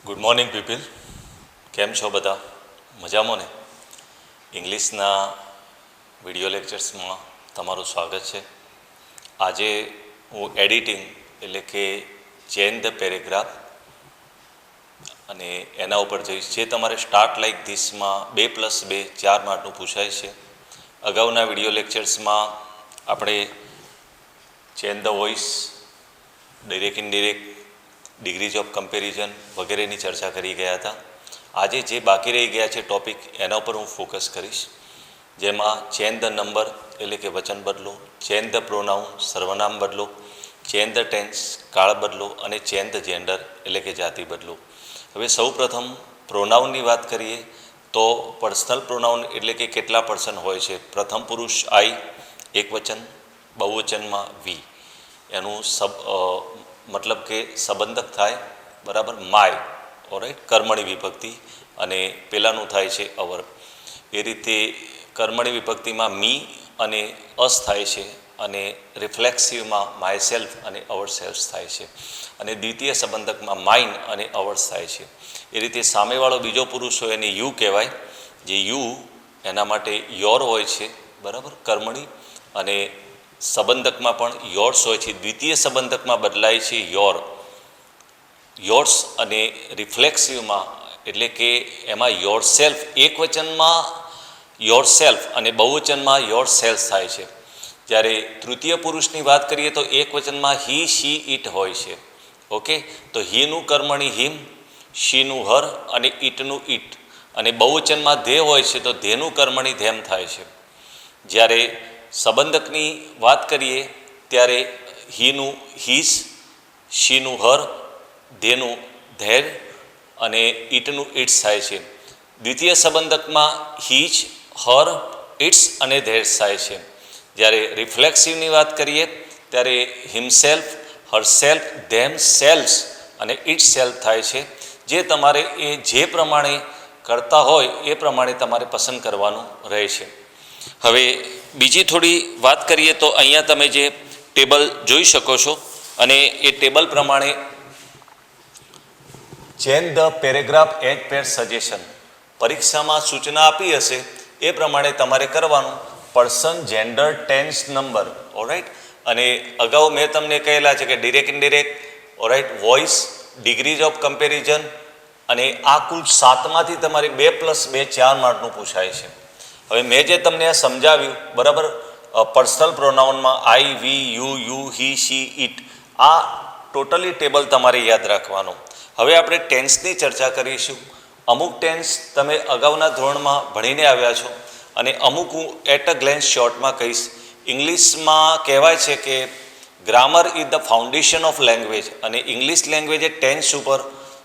Good morning people, કેમ છો બધા? મજામાં ને? ઇંગ્લિશના વિડીયો લેક્ચર્સમાં તમારું સ્વાગત છે. આજે હું એડિટિંગ એટલે કે ચેન્જ ધ પેરેગ્રાફ અને એના ઉપર જઈશ, જે તમારે સ્ટાર્ટ લાઇક ધીસમાં 2+2 4 માર્કનું પૂછાય છે. અગાઉના વિડીયો લેક્ચર્સમાં આપણે change the voice, direct indirect, degrees of comparison વગેરેની ચર્ચા કરી ગયા હતા. આજે જે બાકી રહી ગયા છે ટૉપિક, એના ઉપર હું ફોકસ કરીશ, જેમાં ચેન્જ ધ નંબર એટલે કે વચન બદલો, ચેન્જ ધ પ્રોનાઉન સર્વનામ બદલો, ચેન્જ ધ ટેન્સ કાળ બદલો અને ચેન્જ ધ જેન્ડર એટલે કે જાતિ બદલો. હવે સૌ પ્રથમ પ્રોનાઉનની વાત કરીએ તો પર્સનલ પ્રોનાઉન એટલે કે કેટલા પર્સન હોય છે. પ્રથમ પુરુષ આઈ, એક વચન, બહુવચનમાં વી. એનું મતલબ કે સંબંધક થાય, બરાબર, માય, ઓરાઈટ, કર્મણી વિભક્તિ, અને પેલાનું થાય છે અવર. એ રીતે કર્મણી વિભક્તિમાં મી અને અસ થાય છે, અને રિફ્લેક્સિવમાં માય સેલ્ફ અને અવર સેલ્ફ થાય છે, અને દ્વિતીય સંબંધકમાં માઇન અને અવર્સ થાય છે. એ રીતે સામેવાળો બીજો પુરુષ હોય એને યુ કહેવાય, જે યુ એના માટે યોર હોય છે, બરાબર, કર્મણી, અને સંબંધકમાં પણ યોર્સ હોય છે. દ્વિતીય સંબંધકમાં બદલાય છે યોર્સ, અને રિફ્લેક્સિવમાં એટલે કે એમાં યોર સેલ્ફ એક વચનમાં યોર સેલ્ફ અને બહુવચનમાં યોર સેલ્ફ થાય છે. જ્યારે તૃતીય પુરુષની વાત કરીએ તો એક વચનમાં હી, શી, ઇટ હોય છે. ઓકે, તો હીનું કર્મણી હિમ, શીનું હર અને ઇટનું ઇટ, અને બહુવચનમાં ધે હોય છે તો ધેનું કર્મણી ધેમ થાય છે. જ્યારે સંબંધકની વાત કરીએ ત્યારે હીનું હીઝ, શીનું હર, ધેનું ધેર અને ઇટનું ઇટ્સ થાય છે. દ્વિતીય સંબંધકમાં હીજ, હર, ઇટ્સ અને ધેર્સ થાય છે. જ્યારે રિફ્લેક્સિવની વાત કરીએ ત્યારે હિમસેલ્ફ, હરસેલ્ફ, ધેમ સેલ્ફ્સ અને ઇટ સેલ્ફ થાય છે. જે તમારે એ જે પ્રમાણે કરતા હોય એ પ્રમાણે તમારે પસંદ કરવાનું રહે છે. હવે બીજી થોડી વાત કરીએ તો અહીંયા તમે જે ટેબલ જોઈ શકો છો, અને એ ટેબલ પ્રમાણે change the paragraph as per suggestion, પરીક્ષામાં સૂચના આપી હશે એ પ્રમાણે તમારે કરવાનું. Person, gender, tense, number, alright. અને અગાઉ મેં તમને કહેલા છે કે direct indirect, alright, voice, degrees of comparison, અને આ કુલ 7માંથી તમારે 2+2 4 માર્કનું પૂછાય છે. હવે મેં જે તમને સમજાવ્યું, બરાબર, પર્સનલ પ્રોનાઉનમાં I, we, you, he, she, it, આ ટોટલી ટેબલ તમારે યાદ રાખવાનું. હવે આપણે ટેન્સની ચર્ચા કરીશું. અમુક ટેન્સ તમે અગાઉના ધોરણમાં ભણીને આવ્યા છો, અને અમુક હું એટ અ ગ્લેન્સ શોર્ટમાં કહીશ. ઇંગ્લિશમાં કહેવાય છે કે grammar is the foundation of language, અને ઇંગ્લિશ લેંગ્વેજ એ ટેન્સ ઉપર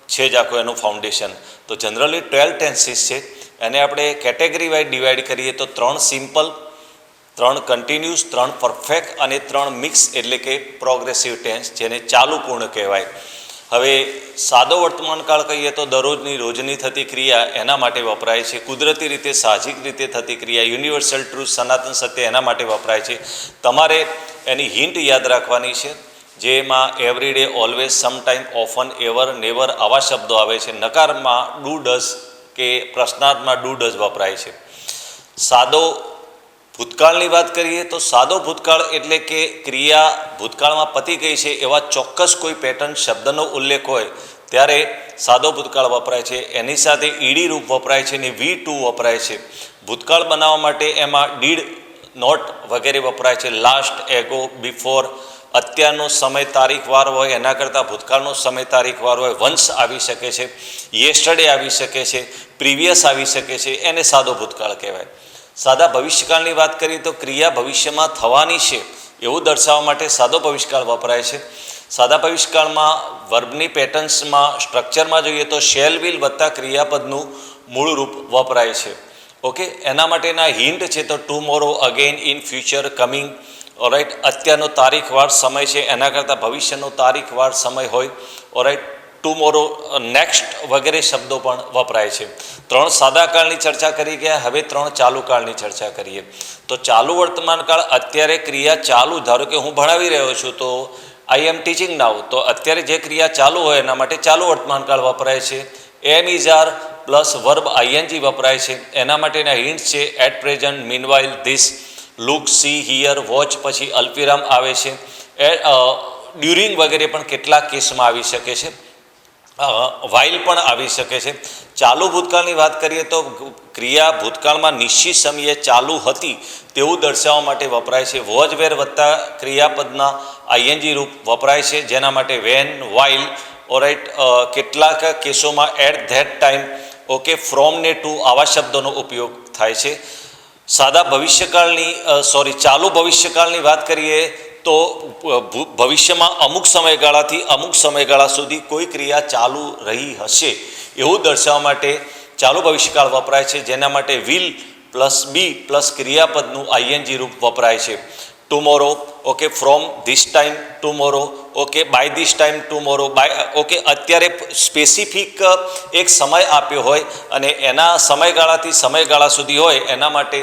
છે જ આખું એનું ફાઉન્ડેશન. તો જનરલી 12 ટેન્સીસ છે. એને આપણે કેટેગરી વાઇઝ ડિવાઈડ કરીએ તો 3 સિમ્પલ, 3 કન્ટિન્યુઅસ, 3 પરફેક્ટ અને 3 મિક્સ એટલે કે પ્રોગ્રેસિવ ટેન્સ, જેને ચાલુ પૂર્ણ કહેવાય. હવે સાદો વર્તમાનકાળ કહીએ તો દરરોજની રોજની થતી ક્રિયા એના માટે વપરાય છે. કુદરતી રીતે સાહજિક રીતે થતી ક્રિયા, યુનિવર્સલ ટ્રુથ, સનાતન સત્ય, એના માટે વપરાય છે. તમારે એની હિન્ટ યાદ રાખવાની છે, જેમાં every day, always, sometime, often, ever, never આવા શબ્દો આવે છે. નકારમાં ડુ, ડઝ કે પ્રશ્નાર્થમાં ડુ, ડઝ વપરાય છે. સાદો ભૂતકાળની વાત કરીએ તો સાદો ભૂતકાળ એટલે કે ક્રિયા ભૂતકાળમાં પતી ગઈ છે એવા ચોક્કસ કોઈ પેટર્ન શબ્દનો ઉલ્લેખ હોય ત્યારે સાદો ભૂતકાળ વપરાય છે. એની સાથે ઈડી રૂપ વપરાય છે, અને V2 વપરાય છે. ભૂતકાળ બનાવવા માટે એમાં ડીડ, નોટ વગેરે વપરાય છે. લાસ્ટ, એગો, બિફોર, અત્યારનો સમય તારીખ વાર હોય એના કરતાં ભૂતકાળનો સમય તારીખ વાર હોય. વંશ આવી શકે છે, યેસ્ટરડે આવી શકે છે, પ્રીવિયસ આવી શકે છે, એને સાદો ભૂતકાળ કહેવાય. સાદા ભવિષ્યકાળની વાત કરીએ તો ક્રિયા ભવિષ્યમાં થવાની છે એવું દર્શાવવા માટે સાદો ભવિષ્યકાળ વપરાય છે. સાદા ભવિષ્યકાળમાં વર્બની પેટર્ન્સમાં સ્ટ્રક્ચરમાં જોઈએ તો શેલ, વિલ વત્તા ક્રિયાપદનું મૂળ રૂપ વપરાય છે. ઓકે, એના માટેના હિન્ટ છે તો tomorrow, again, in future, coming, alright. અત્યારનો તારીખવાર સમય છે એના કરતાં ભવિષ્યનો તારીખવાર સમય હોય, ઓરાઈટ. ટુમોરો, નેક્સ્ટ વગેરે શબ્દો પણ વપરાય છે. 3 સાદા કાળની ચર્ચા કરી ગયા, હવે 3 ચાલુ કાળની ચર્ચા કરીએ. તો ચાલુ વર્તમાન કાળ, અત્યારે ક્રિયા ચાલુ, ધારો કે હું ભણાવી રહ્યો છું તો આઈ એમ ટીચિંગ નાઉ, તો અત્યારે જે ક્રિયા ચાલુ હોય એના માટે ચાલુ વર્તમાનકાળ વપરાય છે. Am is are plus verb ING વપરાય છે. એના માટેના હિન્ટ છે at present, meanwhile, this, look, see, here, watch, પછી અલ્પિરામ આવે છે. ડ્યુરિંગ વગેરે પણ કેટલાક કેસમાં આવી શકે છે. વાઇલ પણ આવી શકે છે. ચાલુ ભૂતકાળની વાત કરીએ તો ક્રિયા ભૂતકાળમાં નિશ્ચિત સમયે ચાલુ હતી તેવું દર્શાવવા માટે વપરાય છે. વોજ વેર વત્તા ક્રિયાપદના આઈએનજી રૂપ વપરાય છે, જેના માટે વેન, વાઇલ. ઓરાઇટ, કેટલાક કેસોમાં at that time, okay, from ને ટુ આવા શબ્દોનો ઉપયોગ થાય છે. સાદા ભવિષ્યકાળની ચાલુ ભવિષ્યકાળની વાત કરીએ તો ભવિષ્યમાં અમુક સમયગાળાથી અમુક સમયગાળા સુધી કોઈ ક્રિયા ચાલુ રહી હશે એવું દર્શાવવા માટે ચાલુ ભવિષ્યકાળ વપરાય છે, જેના માટે વિલ પ્લસ બી પ્લસ ક્રિયાપદનું આઈએનજી રૂપ વપરાય છે. Tomorrow, okay, from this time tomorrow, okay, by this time tomorrow, by, okay, અત્યારે સ્પેસિફિક એક સમય આપ્યો હોય અને એના સમયગાળાથી સમયગાળા સુધી હોય એના માટે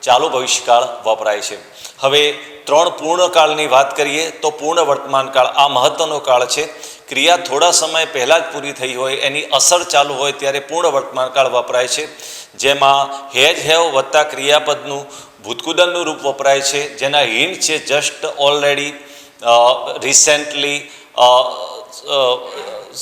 ચાલુ ભવિષ્યકાળ વપરાય છે. હવે 3 પૂર્ણકાળની વાત કરીએ તો પૂર્ણ વર્તમાનકાળ આ મહત્વનો કાળ છે. ક્રિયા થોડા સમય પહેલાં જ પૂરી થઈ હોય, એની અસર ચાલુ હોય ત્યારે પૂર્ણ વર્તમાનકાળ વપરાય છે, જેમાં હેજ, હેવ વત્તા ક્રિયાપદનું ભૂતકુદનનું રૂપ વપરાય છે, જેના હિન્ટ છે just, already, recently,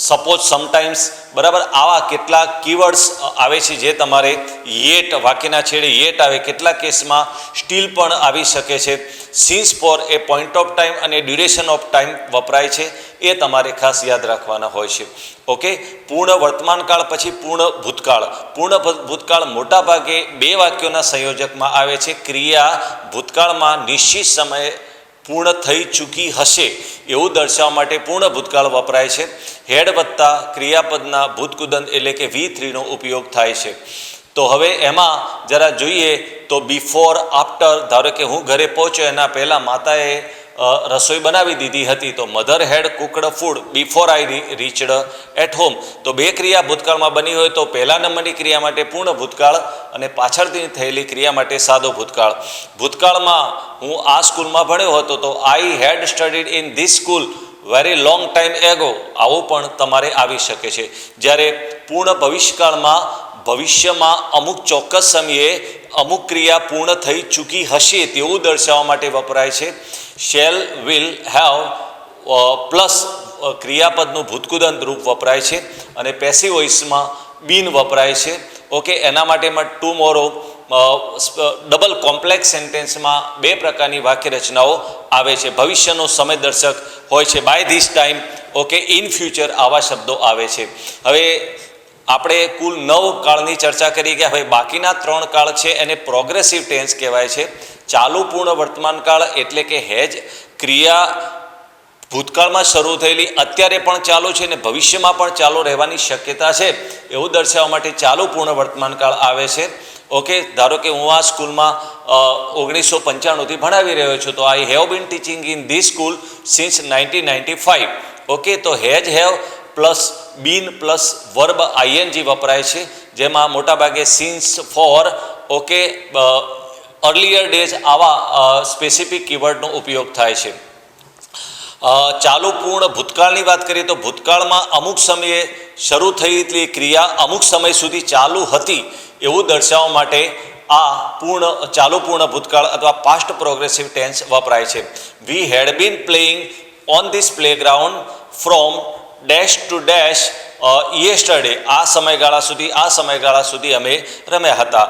suppose, sometimes. બરાબર, આવા કેટલાક કીવર્ડ્સ આવે છે જે તમારે યેટ, વાક્યના છેડે યેટ આવે, કેટલાક કેસમાં સ્ટીલ પણ આવી શકે છે. Since for a point of time અને ડ્યુરેશન ઓફ ટાઈમ વપરાય છે, એ તમારે ખાસ યાદ રાખવાના હોય છે. ઓકે, પૂર્ણ વર્તમાનકાળ પછી પૂર્ણ ભૂતકાળ. પૂર્ણ ભૂતકાળ મોટાભાગે 2 વાક્યોના સંયોજકમાં આવે છે. ક્રિયા ભૂતકાળમાં નિશ્ચિત સમયે પૂર્ણ થઈ ચૂકી હશે એવું દર્શાવવા માટે પૂર્ણ ભૂતકાળ વપરાય છે. હેડ વત્તા ક્રિયાપદના ભૂતકુદન એટલે કે V3નો ઉપયોગ થાય છે. તો હવે એમાં જરા જોઈએ તો બિફોર, આફ્ટર. ધારો કે હું ઘરે પહોંચ્યો એના પહેલાં માતાએ રસોઈ બનાવી દીધી હતી, તો mother had cooked food before I reached at home. તો 2 ક્રિયા ભૂતકાળમાં બની હોય તો પહેલા નંબરની ક્રિયા માટે પૂર્ણ ભૂતકાળ અને પાછળથી થયેલી ક્રિયા માટે સાદો ભૂતકાળ. ભૂતકાળમાં હું આ સ્કૂલમાં ભણ્યો હતો તો I had studied in this school very long time ago, આવું પણ તમારે આવી શકે છે. જ્યારે પૂર્ણ ભવિષ્યકાળમાં ભવિષ્યમાં અમુક ચોક્કસ સમયે અમુક ક્રિયા પૂર્ણ થઈ ચૂકી હશે તેવું દર્શાવવા માટે વપરાય છે. શેલ, વિલ, હેવ પ્લસ ક્રિયાપદનું ભૂતકુદન રૂપ વપરાય છે અને પેસિવ વોઇસમાં બીન વપરાય છે. ઓકે, એના માટેમાં ટુમોરો. ડબલ કોમ્પ્લેક્સ સેન્ટેન્સમાં 2 પ્રકારની વાક્ય રચનાઓ આવે છે. ભવિષ્યનો સમય દર્શક હોય છે, by this time, okay, in future, આવા શબ્દો આવે છે. હવે આપણે કુલ 9 કાળની ચર્ચા કરી ગયા. હવે બાકીના 3 કાળ છે એને પ્રોગ્રેસિવ ટેન્સ કહેવાય છે. ચાલુ પૂર્ણ વર્તમાન કાળ એટલે કે હેજ ક્રિયા ભૂતકાળમાં શરૂ થયેલી અત્યારે પણ ચાલુ છે અને ભવિષ્યમાં પણ ચાલુ રહેવાની શક્યતા છે એવું દર્શાવવા માટે ચાલુ પૂર્ણ વર્તમાન કાળ આવે છે. ઓકે, ધારો કે હું આ સ્કૂલમાં 1995થી ભણાવી રહ્યો છું, તો I have been teaching in this school since 1995. Okay, તો has, have plus been plus verb ING વપરાય છે, જેમાં મોટાભાગે since, for, okay, earlier days આવા સ્પેસિફિક કીવર્ડનો ઉપયોગ થાય છે. ચાલુ પૂર્ણ ભૂતકાળની વાત કરીએ તો ભૂતકાળમાં અમુક સમયે શરૂ થયેલી ક્રિયા અમુક સમય સુધી ચાલુ હતી એવું દર્શાવવા માટે આ ચાલુ પૂર્ણ ભૂતકાળ અથવા પાસ્ટ પ્રોગ્રેસિવ ટેન્સ વપરાય છે. We had been playing on this playground from dash to dash yesterday. આ સમયગાળા સુધી અમે રમ્યા હતા.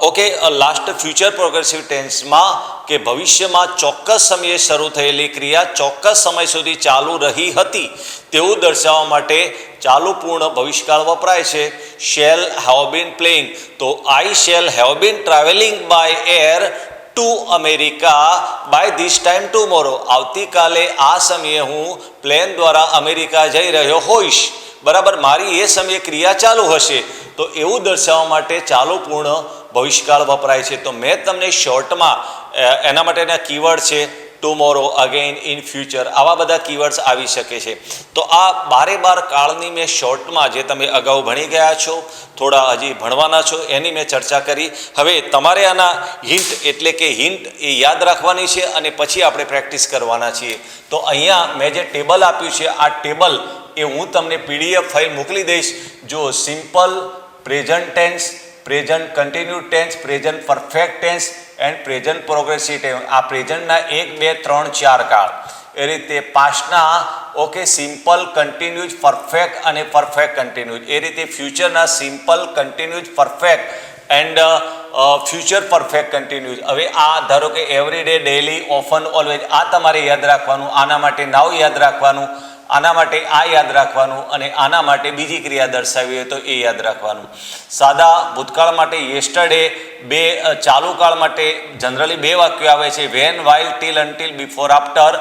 ઓકે, લાસ્ટ ફ્યુચર પ્રોગ્રેસિવ ટેન્સમાં કે ભવિષ્યમાં ચોક્કસ સમયે શરૂ થયેલી ક્રિયા ચોક્કસ સમય સુધી ચાલુ રહી હતી તેવું દર્શાવવા માટે ચાલુ પૂર્ણ ભવિષ્યકાળ વપરાય છે. શેલ હેવ બીન પ્લેઇંગ, તો I shall have been travelling by air to America by this time tomorrow. આવતીકાલે આ સમયે હું પ્લેન દ્વારા અમેરિકા જઈ રહ્યો હોઈશ. બરાબર, મારી એ સમયે ક્રિયા ચાલુ હશે. તો એવું દર્શાવવા માટે ચાલુ પૂર્ણ ભવિષ્યકાળ વપરાય છે. તો મેં તમને શોર્ટમાં એના માટેના કીવર્ડ છે ટુમોરો, અગેઇન, ઇન ફ્યુચર, આવા બધા કીવર્ડ્સ આવી શકે છે. તો આ બારે બાર કાળની મેં શોર્ટમાં, જે તમે અગાઉ ભણી ગયા છો, થોડા હજી ભણવાના છો, એની મેં ચર્ચા કરી. હવે તમારે આના હિન્ટ એટલે કે હિન્ટ એ યાદ રાખવાની છે અને પછી આપણે પ્રેક્ટિસ કરવાના છીએ. તો અહીંયા મેં જે ટેબલ આપ્યું છે, આ ટેબલ એ હું તમને PDF ફાઇલ મોકલી દઈશ. જો simple, present tense, present continue tense, present perfect tense and present progressive tense, આ પ્રેઝન્ટના 1, 2, 3, 4 કાળ, એ રીતે પાસ્ટના ઓકે સિમ્પલ, કન્ટિન્યુઅસ, પરફેક્ટ અને પરફેક્ટ કન્ટિન્યુઅસ, એ રીતે ફ્યુચરના simple, continuous, perfect and future perfect continuous. હવે આ ધારો કે એવરીડે, ડેલી, ઓફન, ઓલવેઝ, આ તમારે યાદ રાખવાનું. આના માટે નાવ યાદ રાખવાનું, આના માટે આ યાદ રાખવાનું અને આના માટે બીજી ક્રિયા દર્શાવી હોય તો એ યાદ રાખવાનું. સાદા ભૂતકાળ માટે યેસ્ટરડે, ચાલુ કાળ માટે જનરલી 2 વાક્યો આવે છે, when, while, till, until, before, after.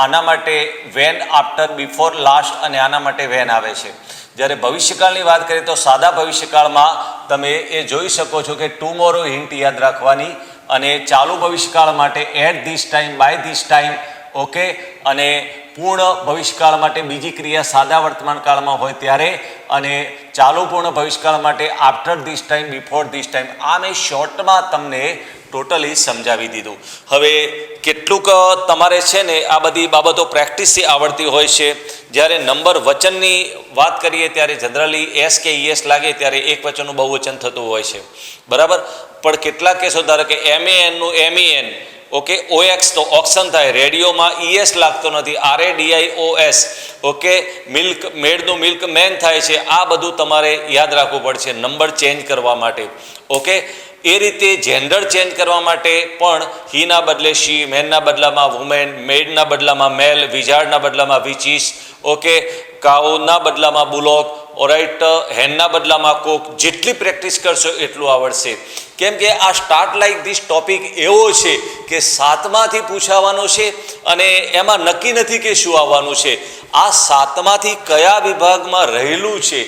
આના માટે વેન, આફ્ટર, બિફોર, લાસ્ટ અને આના માટે વેન આવે છે. જ્યારે ભવિષ્યકાળની વાત કરીએ તો સાદા ભવિષ્યકાળમાં તમે એ જોઈ શકો છો કે ટુમોરો હિન્ટ યાદ રાખવાની, અને ચાલુ ભવિષ્યકાળ માટે at this time, by this time, okay. અને પૂર્ણ ભવિષ્યકાળ માટે બીજી ક્રિયા સાદા વર્તમાન કાળમાં હોય ત્યારે, અને ચાલુ પૂર્ણ ભવિષ્યકાળ માટે after this time, before this time. આ મેં શોર્ટમાં તમને ટોટલી સમજાવી દીધું. હવે કેટલુંક તમારે છે ને આ બધી બાબતો પ્રેક્ટિસથી આવડતી હોય છે. જ્યારે નંબર વચનની વાત કરીએ ત્યારે જનરલી એસ કે ઈએસ લાગે ત્યારે એક વચનનું બહુવચન થતું હોય છે, બરાબર. પણ કેટલાક કેસો ધારો કે MANનું MEN, ઓકે, OX તો ઓક્શન થાય, રેડિયોમાં ES લાગતો નથી, RADIOS, ઓકે, મિલ્ક, મેડનું મિલ્ક મેન થાય છે. આ બધું તમારે યાદ રાખવું પડશે નંબર ચેન્જ કરવા માટે, ઓકે. એ રીતે જેન્ડર ચેન્જ કરવા માટે પણ હીના બદલે શી, મેનના બદલામાં વુમેન, મેડના બદલામાં મેલ, વિઝાર્ડના બદલામાં વિચીસ, ઓકે, કાઉના બદલામાં બુલોક, ઓરાઇટ, હેનના બદલામાં કોક. જેટલી પ્રેક્ટિસ કરશો એટલું આવડશે. કેમ કે આ સ્ટાર્ટ લાઇક ધીસ ટોપિક એવો છે કે 7માંથી પૂછાવાનો છે અને એમાં નક્કી નથી કે શું આવવાનું છે. આ 7માંથી કયા વિભાગમાં રહેલું છે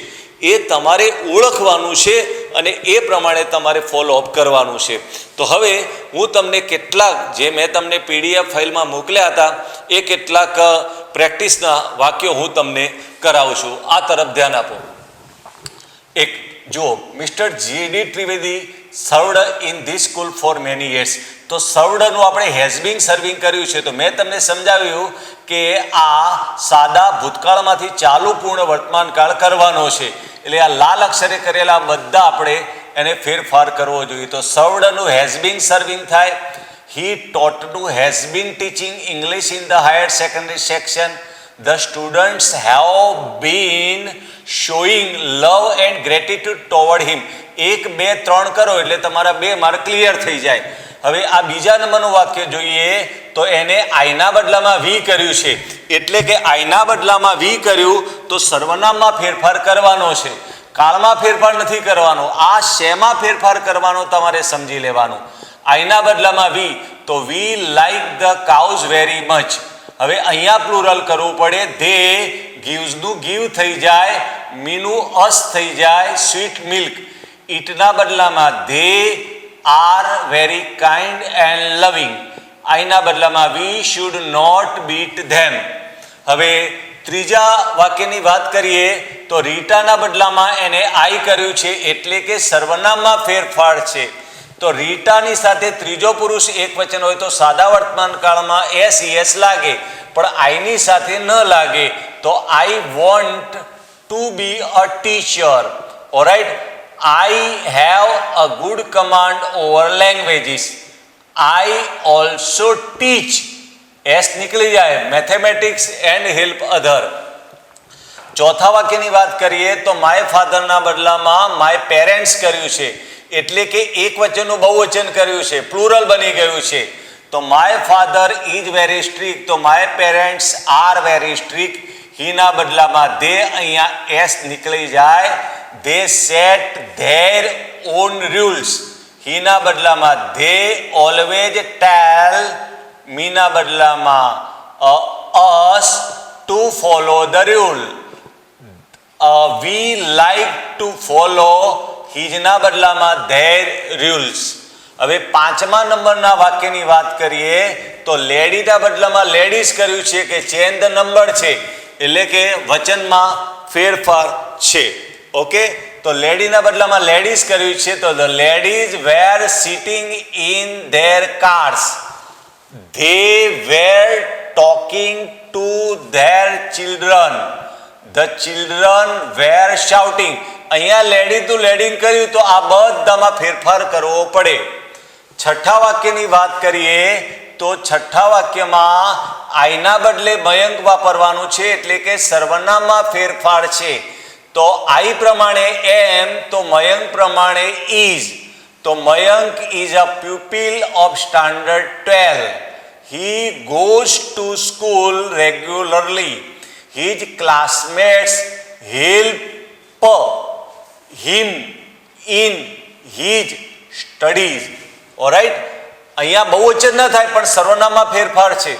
એ તમારે ઓળખવાનું છે અને એ પ્રમાણે તમારે ફોલોઅપ કરવાનું છે. તો હવે હું તમને કેટલાક જે મેં તમને PDF ફાઇલમાં મોકલ્યા હતા એ કેટલાક પ્રેક્ટિસના વાક્યો હું તમને કરાવું છું. આ તરફ ધ્યાન આપો. એક જુઓ, mister GD Trivedi સર્વડ in this school for many years. તો સર્વડનું આપણે હેઝ બીન સર્વિંગ કર્યું છે. તો મેં તમને સમજાવ્યું કે આ સાદા ભૂતકાળમાંથી ચાલુ પૂર્ણ વર્તમાન કાળ કરવાનો છે. એટલે આ લાલ અક્ષરે કરેલા બધા આપણે એને ફેરફાર કરવો જોઈએ. તો સર્વડનું હેઝ બીન સર્વિંગ થાય. હી ટોટનું has been teaching English in the higher secondary section. The students have been showing love and gratitude toward him. 1, 2, 3 કરો એટલે તમારા 2 માર્ક ક્લિયર થઈ જાય. હવે આ બીજા નંબરનું વાક્ય જોઈએ તો એને આઈના બદલામાં વી કર્યું છે. એટલે કે આઈના બદલામાં વી કર્યું તો સર્વનામમાં ફેરફાર કરવાનો છે, કાળમાં ફેરફાર નથી કરવાનો. આ શેમાં ફેરફાર કરવાનો તમારે સમજી લેવાનું. આઈના બદલામાં વી, તો વી like the cows very much. હવે અહીંયા પ્લુરલ કરવું પડે. ધે ગીવ્સનું ગીવ થઈ જાય, મીનું અસ થઈ જાય, સ્વીટ મિલ્ક. ઇટના બદલામાં they are very kind and loving. આઈના બદલામાં we should not beat them. હવે ત્રીજા વાક્યની વાત કરીએ તો રીટાના બદલામાં એને આઈ કર્યું છે એટલે કે સર્વનામમાં ફેરફાર છે. તો રીટાની સાથે ત્રીજો પુરુષ એક વચન હોય તો સાદા વર્તમાન કાળમાં SES લાગે, પણ આઈની સાથે ન લાગે. તો I want to be a teacher. Alright, I have a good command over languages. I also teach. S નીકળી જાય, મેથેમેટિક્સ એન્ડ હેલ્પ અધર. ચોથા વાક્યની વાત કરીએ તો માય ફાધરના બદલામાં માય પેરેન્ટ્સ કર્યું છે. એટલે કે એક વચનનું બહુવચન કર્યું છે, પ્લુરલ બની ગયું છે. તો my father is very strict. તો my parents are very strict. હીના બદલામાં ધે, અહીંયા એસ નીકળી જાય. They set their own rules. હીના બદલામાં ધે ઓલવેઝ ટેલ. મીના બદલામાં us to follow the rule. We like to follow. હિજના બદલામાં ધેર રૂલ્સ. હવે પાંચમા નંબરના વાક્યની વાત કરીએ તો લેડીના બદલામાં લેડીઝ કર્યું છે કે ચેન્જ ધ નંબર છે, એટલે કે વચનમાં ફેરફાર છે. ઓકે, તો લેડીના બદલામાં લેડીઝ કર્યું છે તો the ladies were sitting in their cars, they were talking to their children, the children were shouting. અહીંયા લેડી ટુ લેડિંગ કર્યું તો આ બધામાં ફેરફાર કરવો પડે. છઠ્ઠા વાક્યની વાત કરીએ તો છઠ્ઠા વાક્યમાં આઈના બદલે મયંક વાપરવાનું છે, એટલે કે સર્વનામમાં ફેરફાર છે. તો આઈ પ્રમાણે એમ, તો મયંક પ્રમાણે ઇઝ. તો Mayank is a pupil of standard 12. He goes to school regularly. His classmates help him in his studies. Alright, અહીંયા બહુવચન ન થાય પણ સર્વનામમાં ફેરફાર છે.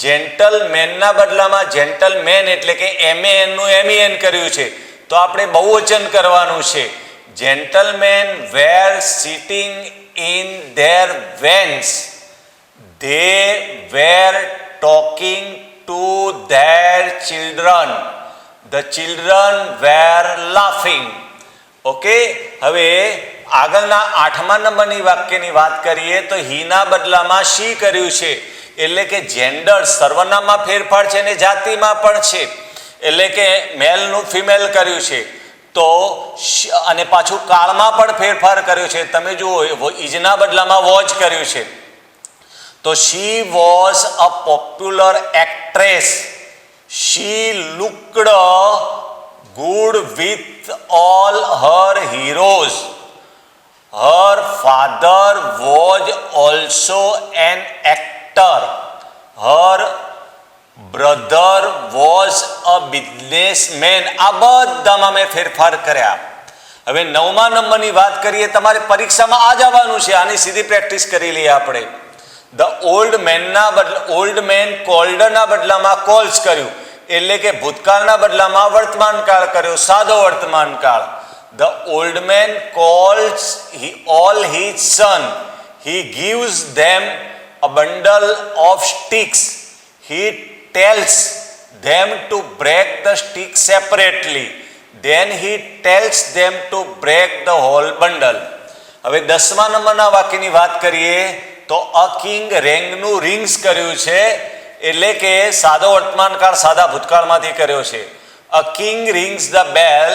જેન્ટલમેનના બદલામાં જેન્ટલમેન એટલે કે MEN નું MEN કર્યું છે તો આપણે બહુવચન કરવાનું છે. Gentlemen were sitting in their vans, they were talking to their children, the children were laughing. Okay, હવે આગળના આઠમા નંબરની વાક્યની વાત કરીએ તો હીના બદલામાં શી કર્યું છે, એટલે કે જેન્ડર સર્વનામમાં ફેરફાર છે અને જાતિમાં પણ છે, એટલે કે મેલનું ફિમેલ કર્યું છે. તો અને પાછું કાળમાં પણ ફેરફાર કર્યો છે. તમે જુઓ, ઇઝના બદલામાં વોચ કર્યું છે તો she was a popular actress, she looked good with all her heroes. Her father was also an actor. Her brother was a businessman. આ બધામાં મેં ફેરફાર કર્યા. હવે નવમા નંબરની વાત કરીએ, તમારે પરીક્ષામાં આ જ આવવાનું છે, આની સીધી પ્રેક્ટિસ કરી લઈએ આપણે. ધ ઓલ્ડ મેન કોલ્ડના બદલામાં કોલ્સ કર્યું, એટલે કે ભૂતકાળના બદલામાં વર્તમાન કાળ કર્યો, સાદો વર્તમાન કાળ. The old man calls all his son, he gives them a bundle of sticks, he tells them to break the stick separately, then he tells them to break the whole bundle. હવે દસમા નંબરના વાક્યની વાત કરીએ તો અ king રેંગનું rings કર્યું છે, એટલે કે સાદો વર્તમાન કાળ સાદા ભૂતકાળમાંથી કર્યો છે. A king rings the bell,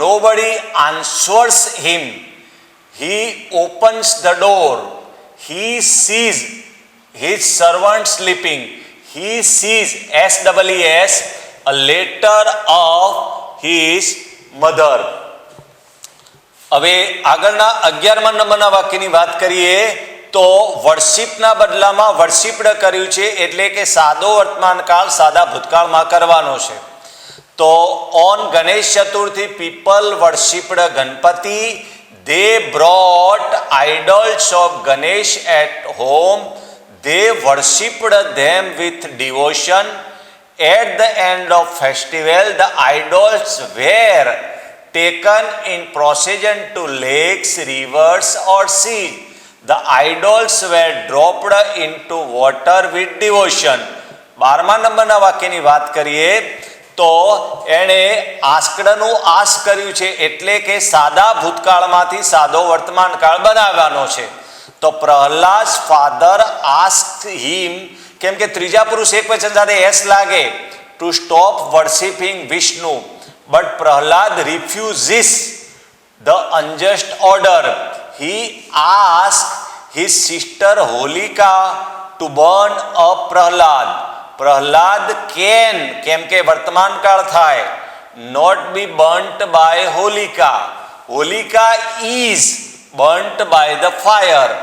nobody answers him, he opens the door, he sees his servant sleeping, he sees SEES a letter of his mother. હવે આગળના 11મા નંબરના વાક્યની વાત કરીએ તો વર્શિપના બદલામાં વર્શિપ્ડ કર્યું છે, એટલે કે સાદો વર્તમાન કાળ સાદા ભૂતકાળમાં કરવાનો છે. તો on Ganesh Chaturthi people worshipped Ganapati, they brought idols of Ganesh at home, they worshipped them with devotion. At the end of festival the idols were taken in procession to lakes, rivers or seas. The idols were dropped into water with devotion. 12મા નંબરના વાક્યની વાત કરીએ તો એણે આસ્કડનું ask કર્યું છે, એટલે કે સાદા ભૂતકાળમાંથી સાદો વર્તમાન કાળ બનાવવાનો છે. તો પ્રહલાદ ફાધર આસ્ક હિમ, કેમ કે ત્રીજા પુરુષ એકવચન સાથે એસ લાગે, to stop worshipping Vishnu. But Prahlad refuses the unjust order. He asked his sister Holika to burn up Prahlad. Prahlad can, કેમ કે વર્તમાન કાળ થાય, not be burnt by Holika. Holika is burnt by the fire.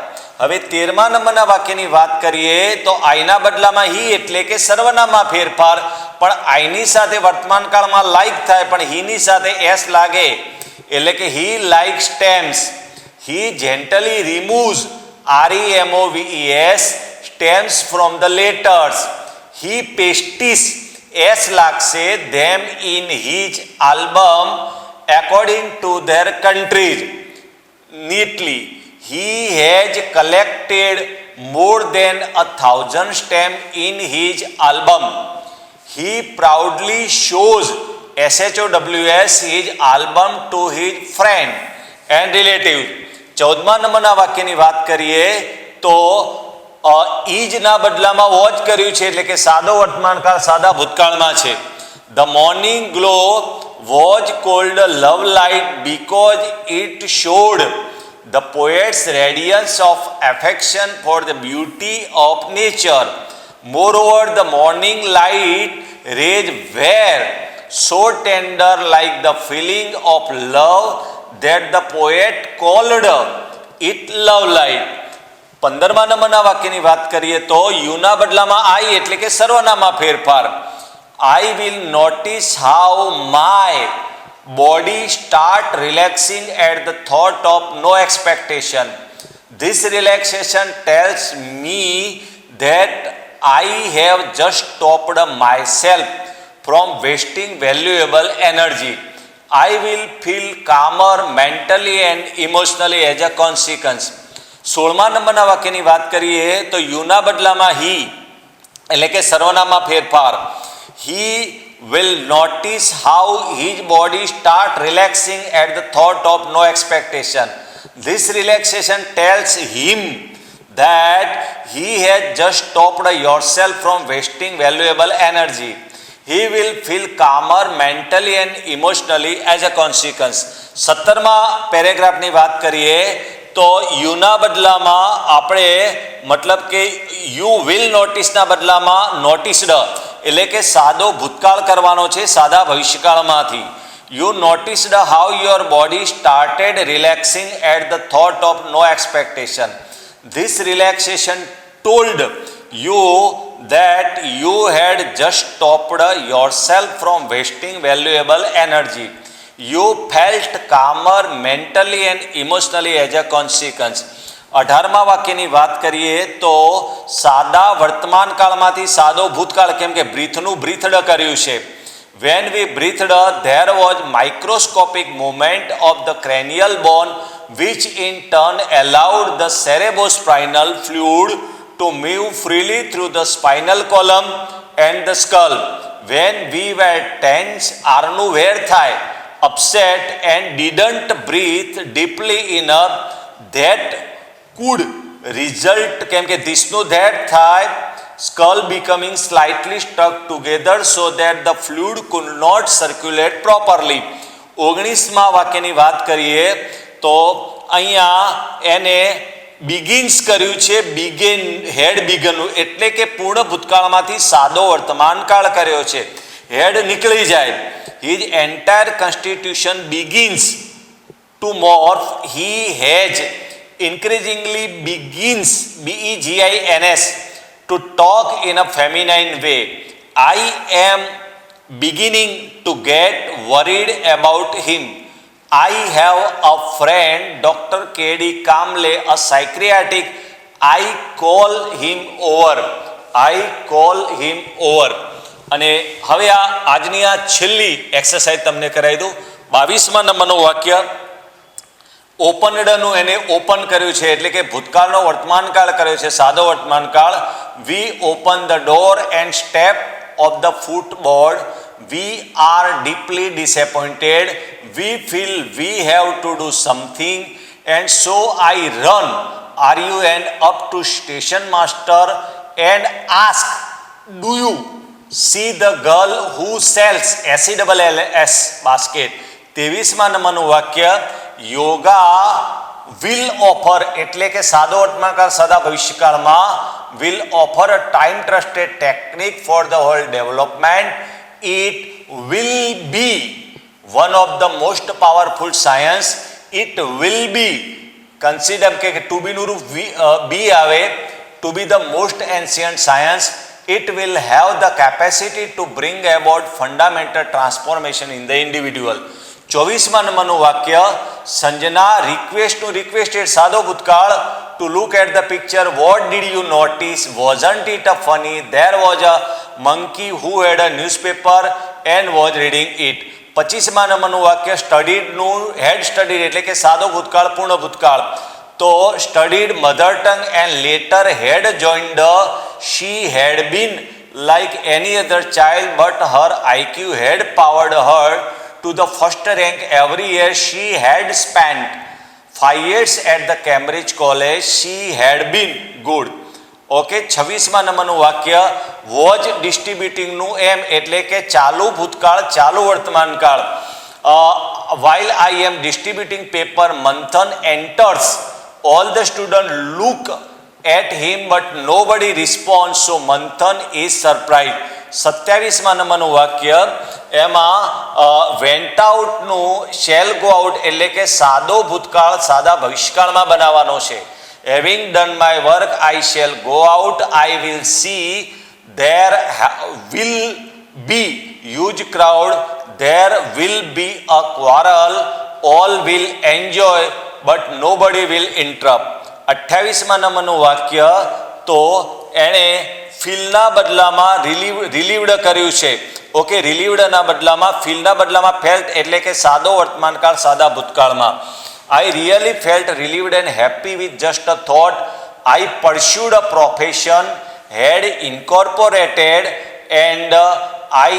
હવે 13મા નંબરના વાક્યની વાત કરીએ તો આઈના બદલામાં હી, એટલે કે સર્વનામમાં ફેરફાર, પણ આઈની સાથે વર્તમાન કાળમાં લાઈક થાય પણ હીની સાથે એસ લાગે, એટલે કે he like stamps. He gently removes REMOVES stamps from the letters. He pastes S લાગશે them in his album according to their countries neatly. he has collected more than 1,000 stamps in his album. He proudly shows SHOWS his album to his friend and relatives. 14મા નંબરના વાક્યની વાત કરીએ તો ઈજના બદલામાં watch કર્યું છે એટલે કે સાદો વર્તમાનકાળ સાદા ભૂતકાળમાં છે. The morning glow was called love light because it showed the poet's radiance of affection for the beauty of nature. Moreover, the morning light rays were so tender like the feeling of love that the poet called it love light. 15મા નંબરના વાક્યની વાત કરીએ તો યુના બદલામાં આઈ એટલે કે સર્વનામમાં ફેરફાર. I will notice how my body start relaxing at the thought of no expectation. This relaxation tells me that I have just stopped myself from wasting valuable energy. I will feel calmer mentally and emotionally as a consequence. 16મા નંબરના વાક્યની વાત કરીએ તો યુના બદલામાં he એટલે કે સર્વનામમાં ફેરફાર. He will notice how his body start relaxing at the thought of no expectation. This relaxation tells him that he has just stopped yourself from wasting valuable energy. He will feel calmer mentally and emotionally as a consequence. 17મા પેરેગ્રાફની વાત કરીએ તો યુના બદલામાં આપણે મતલબ કે you will નોટિસના બદલામાં noticed એટલે કે સાદો ભૂતકાળ કરવાનો છે સાદા ભવિષ્યકાળમાંથી. You noticed how your body started relaxing at the thought of no expectation. This relaxation told you that you had just stopped yourself from wasting valuable energy. You felt calmer mentally and emotionally as a consequence. 18મા વાક્યની વાત કરીએ તો સાદા વર્તમાન કાળમાંથી સાદો ભૂતકાળ કેમ કે બ્રીથનું બ્રીથડ કર્યું છે. When we breathed, there was microscopic movement of the cranial bone which in turn allowed the cerebrospinal fluid to move freely through the spinal column and the skull. When we were tense, આરનું વેર થાય, upset and didn't breathe deeply enough, that could result કેમ કે ધીસનું that થાય, skull becoming slightly stuck together so that the fluid could not circulate properly. 19મા વાક્યની વાત કરીએ તો અહીંયા એને begins કર્યું છે બિગેન હેડ બિગનનું એટલે કે પૂર્ણ ભૂતકાળમાંથી સાદો વર્તમાનકાળ કર્યો છે. હેડ નીકળી જાય. His entire constitution begins to morph. He has increasingly begins begins to talk in a feminine way. I am beginning to get worried about him. I have a friend, Dr. K.D. Kamble, a psychiatric. I call him over. અને હવે આજની આ છેલ્લી exercise તમને કરાવી દઉં. 22મા નંબરનું વાક્ય ઓપનડનું એને ઓપન કર્યું છે એટલે કે ભૂતકાળનો વર્તમાનકાળ કર્યો છે સાદો વર્તમાનકાળ. We open the door and step of the footboard. We are deeply disappointed. We feel we have to do something, and so I run RUN up to station master and ask, "Do you see the girl who sells SELLS basket?" 23મા નંબરનું વાક્ય yoga will offer એટલે કે સાદો વર્તમાનકાળ સાદા ભવિષ્યકાળમાં will offer a time trusted technique for the whole development. It will be one of the most powerful science. It will be considered કે to be નું be આવે to be the most ancient science. It will have the capacity to bring about fundamental transformation in the individual. 24મા નંબરનું વાક્ય Sanjana રિક્વેસ્ટનું requested સાદો ભૂતકાળ to look at the picture. What did you notice? Wasn't it funny? There was a monkey who had a newspaper and was reading it. 25મા નંબરનું વાક્ય સ્ટડીડનું હેડ studied એટલે કે સાદો ભૂતકાળ પૂર્ણ ભૂતકાળ. તો studied mother tongue and later had joined the she had been like any other child, but her IQ had powered her to the first rank every year. She had spent 5 years at the Cambridge College. She had been good. Okay, 26મા નંબરનું વાક્ય વોજ ડિસ્ટ્રીબ્યુટિંગનું એમ એટલે કે ચાલુ ભૂતકાળ ચાલુ વર્તમાન કાળ. while I am distributing paper, Manthan enters. All the students look at him but nobody responds, so Manthan is surprised. 27મા નંબરનું વાક્ય એમાં went out નું shall go out એટલે કે સાદો ભૂતકાળ સાદા ભવિષ્યકાળમાં બનાવવાનો છે. Having done my work, I shall go out. I will see. There will be huge crowd. There will be a quarrel. All will enjoy, but nobody will interrupt. 28મા નંબરનું વાક્ય તો એણે ફીલના બદલામાં રિલીવડ કર્યું છે. ઓકે, રિલીવડના બદલામાં ફીલના બદલામાં ફેલ્ટ એટલે કે સાદો વર્તમાનકાળ સાદા ભૂતકાળમાં. I really felt relieved and happy with just a thought. I pursued a profession, had incorporated, and I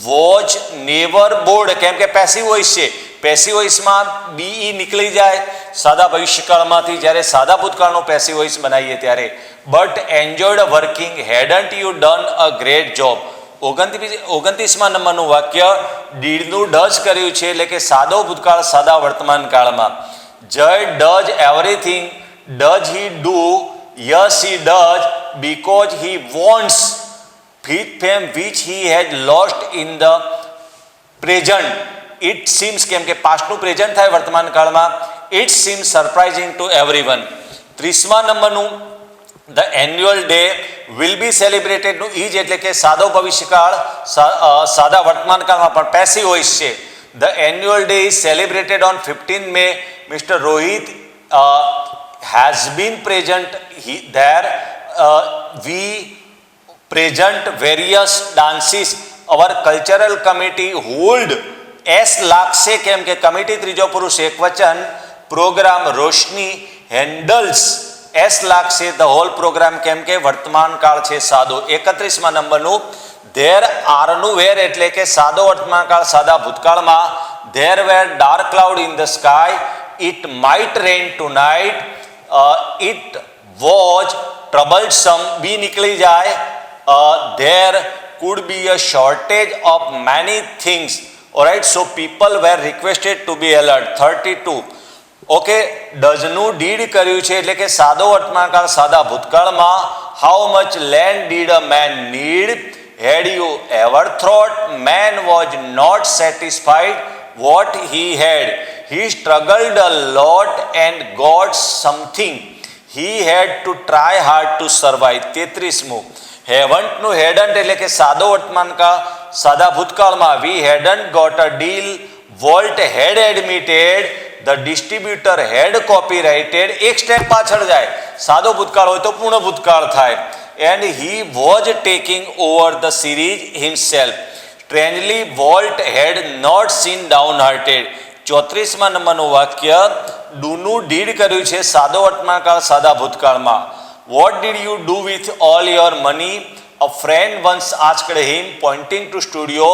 was never bored. કેમ કે પેસિવ વોઇસ છે, પેસિવ વોઇસમાં BE નીકળી જાય સાદા ભવિષ્યકાળમાંથી જ્યારે સાદા ભૂતકાળનો પેસિવ વોઇસ બનાવીએ ત્યારે. But enjoyed working, hadn't you done a great job. 29મા નંબરનું વાક્ય ડીડનું ડઝ કર્યું છે એટલે કે સાદો ભૂતકાળ સાદા વર્તમાન કાળમાં. જય does everything. Does he do? Yes he does because he wants with fame which he had lost in the present. It seems કેમ કે પાસ્ટનું પ્રેઝન્ટ થાય વર્તમાન કાળમાં. It seems surprising to everyone. 30મા નંબરનું the annual day will be celebrated નું ઈજ એટલે કે સાદો ભવિષ્યકાળ સાદા વર્તમાન કાળમાં પણ પેસિવ વોઇસ છે. The annual day is celebrated on 15 May. Mr. Rohit has been present there. We present various dances. Our cultural committee hold S લાગશે કેમ કે કમિટી ત્રીજો પુરુષ એકવચન પ્રોગ્રામ રોશની હેન્ડલ્સ એસ લાગશે ધ હોલ પ્રોગ્રામ કેમ કે વર્તમાન કાળ છે સાદો. 31મા નંબરનું ધેર આરનું વેર એટલે કે સાદો વર્તમાન કાળ સાદા ભૂતકાળમાં. There were dark cloud in the sky. It might rain tonight. It was troublesome. B નીકળી જાય. There could be a shortage of many things. Alright, so people were requested to be alert. 32. Okay, does નું did કર્યું છે એટલે કે સાદો વર્તમાનકાળ સાદા ભૂતકાળમાં. How much land did a man need? Had you ever thought man was not satisfied what he had? He struggled a lot and got something. He had to try hard to survive. 33મું હેવન્ટનું હેડન્ટ એટલે કે સાદો વર્તમાનકાળ સાદા ભૂતકાળમાં. We hadn't got a deal. Walt had admitted. The distributor had copyrighted. એક step પાછળ જાય, સાદો ભૂતકાળ હોય તો પૂર્ણ ભૂતકાળ થાય. And he was taking over the series himself. Strangely Walt had not seen downhearted. 34મા નંબરનું વાક્ય ડુનું ડીડ કર્યું છે સાદો વર્તમાનકાળ સાદા ભૂતકાળમાં. What did you do with all your money? A friend once asked him, pointing to studio.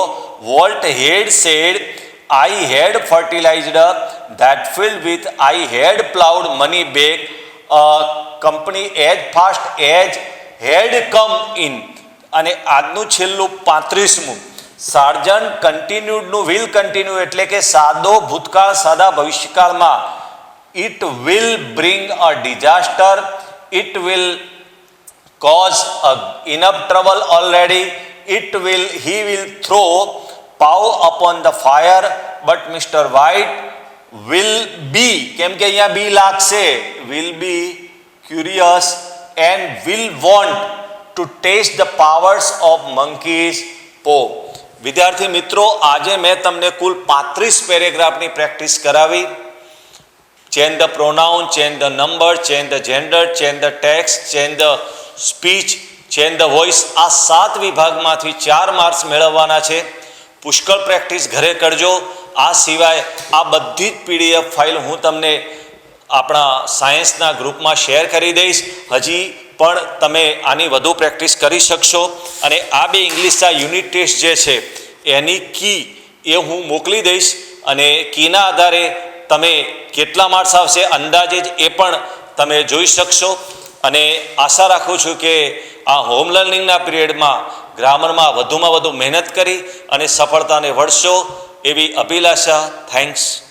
Walt had said, I had fertilized that field with, I had plowed money back. Company as fast as had come in. અને આજનું છેલ્લું 35મું sergeant કન્ટિન્યુડનું will continue એટલે કે સાદો ભૂતકાળ સાદા ભવિષ્યકાળમાં. It will bring a disaster. It will cause enough trouble already. He will throw pow upon the fire, but Mr. White will be, કેમ કે અહીંયા બી લાગશે, will be curious and will want to taste the powers of monkey's paw. વિદ્યાર્થી મિત્રો, આજે મેં તમને કુલ 35 પેરેગ્રાફની practice કરાવી. Change the pronoun, change the number, change the gender, change the text, change the speech, change the voice. આ 7 વિભાગમાંથી 4 marks મેળવવાના છે. પુષ્કળ પ્રેક્ટિસ ઘરે કરજો. આ સિવાય આ બધી જ PDF ફાઇલ હું તમને આપણા સાયન્સના ગ્રુપમાં શેર કરી દઈશ. હજી પણ તમે આની વધુ પ્રેક્ટિસ કરી શકશો. અને આ બે ઇંગ્લિશના યુનિટ ટેસ્ટ જે છે એની કી એ હું મોકલી દઈશ, અને કીના આધારે તમે કેટલા માર્ક્સ આવશે અંદાજે જ એ પણ તમે જોઈ શકશો. અને આશા રાખું છું કે આ હોમ લર્નિંગના પિરિયડમાં ગ્રામરમાં વધુમાં વધુ મહેનત કરી અને સફળતાને વળશો એવી અભિલાષા. થેન્ક્સ.